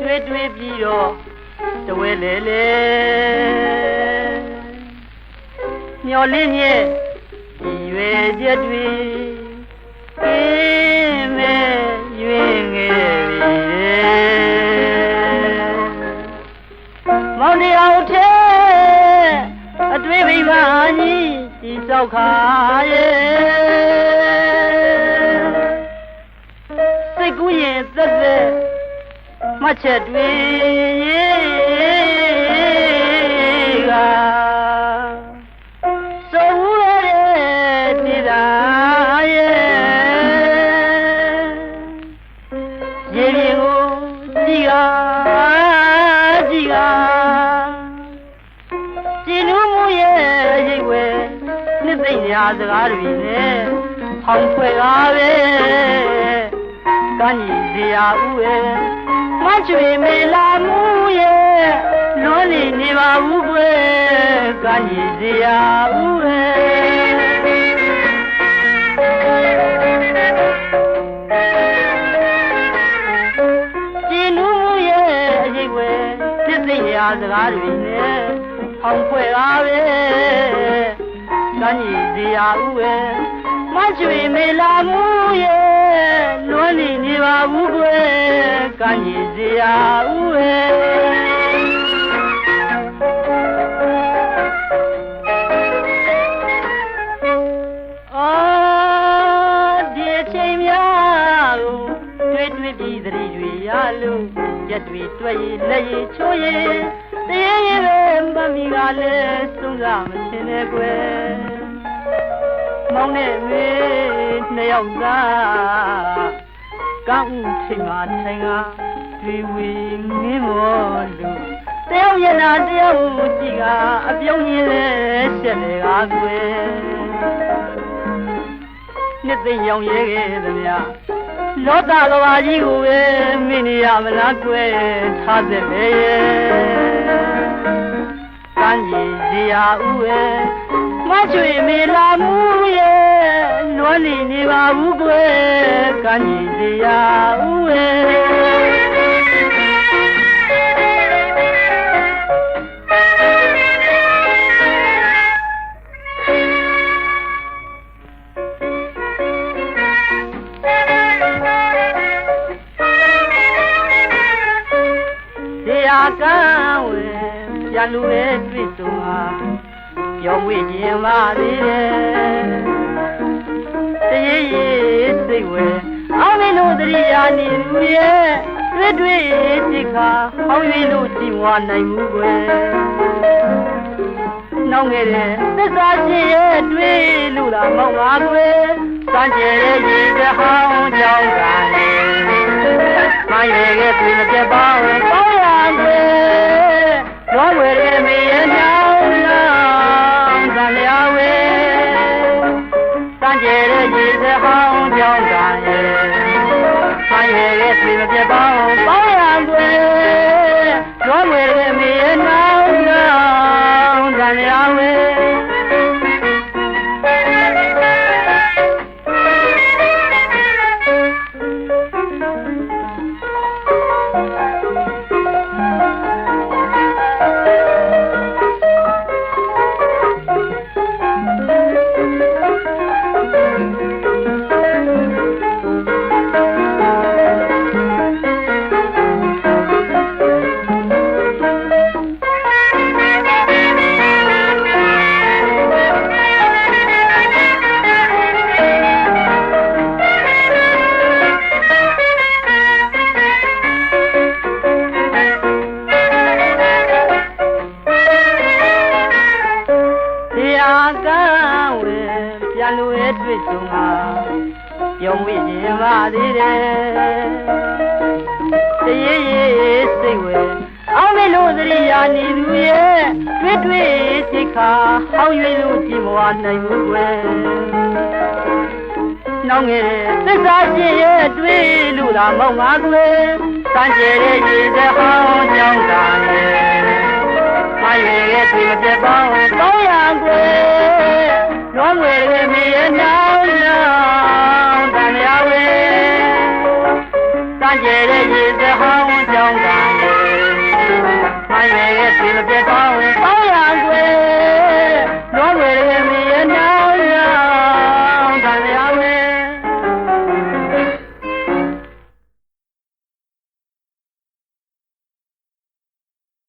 တွေ့ပြီးတော့တဝဲလေလေမျောလင်းရဲ့ဒီရွယ်ချက်တွေကင်းမဲ့ရွေးငယ်ပြီမောင်နေအောင်ထဲအတွေ့မိမကြီးဒီစောက်ခါရဲ့စိတ်ကူးရင်သက်သက်မှတ်ချက်တွေကစိုးရတဲ့တိသာရဲ့ရေတွေကိုကြည်ကကြည်နူးမှုရဲ့ရိတ်ဝဲနှစ်သိမ့်ညာစကားတွေနဲ့ဖောင်ဖွဲ့ကားပဲကန်းကြီးစရာဥရဲ့မချွေမေလာမှုရဲ့လွန်နေပါဘူးကွယ်ကန်းကြီးစရာဥရဲ့ကြည်နူးမှုရဲ့အရေးဝဲနှစ်သိမ့်ညာစကားတွေနဲ့ဖောင်ဖွဲ့ကားပဲကန်းကြီးစရာဥရဲ့မချွေမေလာမှုရဲ့လွန်နေပါဘူးကွယ်ကန်းကြီးစရာဥရဲ့ဒီအချိန်များကိုတွေ့ပြီးသတိတွေရလို့ရက်တွေတွေ့ရင်လက်ရည်ချိုးရင်တရေရေပဲမမီကလည်းစွန့်စားမရှင်းနဲ့ကွယ်မောင်နဲ့မေနှစ်ယောက်သားကောင်းချိန်မှာထိုင်ကတွေ့ဝေငင်းမောလို့တယောက်ရနာတယောက်ကြည့်ကအပြုံးရင်းလဲဆက်လေကားကွယ်နှစ်သိမ့်ရောင်ရဲခဲ့သမျှလောကကဘာကြီးကိုပဲမင်းနေရမလားကွယ်ထားတဲ့လေကန်းကြီးစရာဥရဲ့မချွေမေလာမှုရဲ့လွန်နေပါဘူးကွယ်ကန်းကြီးစရာဥရဲ့ကံဝဲပြန်လူရဲ့တွေ့ဆုံဟာပြောင်းဝေးခြင်းပါသေးတယ်တရေရေစိတ်ဝဲအောင်မင်းတို့တရိယာနေလူရဲ့တွေ့စိတ်ခါဟောင်းရင်းတို့ကြည်ဝါနိုင်မှုကွယ်နှောင်းငယ်တဲ့သစ္စာချင်းရဲ့တွေ့လို့လားမောင်ပါကွယ်စမ်းကြဲတဲ့ရေတဟောင်းကြောင်းကလည်းမရွယ်ရဲ့တွေ့မပြတ်ပါဘူးကောင်းရကွယ်ရောဝဲရဲ့မေရဲ့နှောင်းလောင်းသံလျာဝဲစမ်းကြဲတဲ့ရေတဟောင်းကြောင်းကလည်းမရွယ်ရဲ့တွေ့မပြတ်ပါဘူးကောင်းရကွယ်ရောဝဲရဲ့မေရဲ့နှောင်းလောင်းသံလျာဝဲတွေ့ဆုံဟာပြောင်းဝေးခြင်းပါသေးတယ်တရေရေစိတ်ဝဲအောင်မလို့သတိယာနေသူရဲ့တွေ့စိတ်ခါဟောင်းရွေးလို့ကြည်မဝနိုင်ဘူးကွယ်နှောင်းငယ်သစ္စာချင်းရဲ့တွေ့လို့လားမောင်ငါကွယ်စမ်းကြဲတဲ့ရေတဟောင်းကြောင်းတာရဲ့မရွေရဲ့တွေ့မပြတ်ပါဘူးကောင်းရကွယ်လွန်ဝဲရဲ့မေရဲ့နှောင်းလောင်းတန်ရဝဲစ三姐的日子好讲干嘞，满月月对了别包包。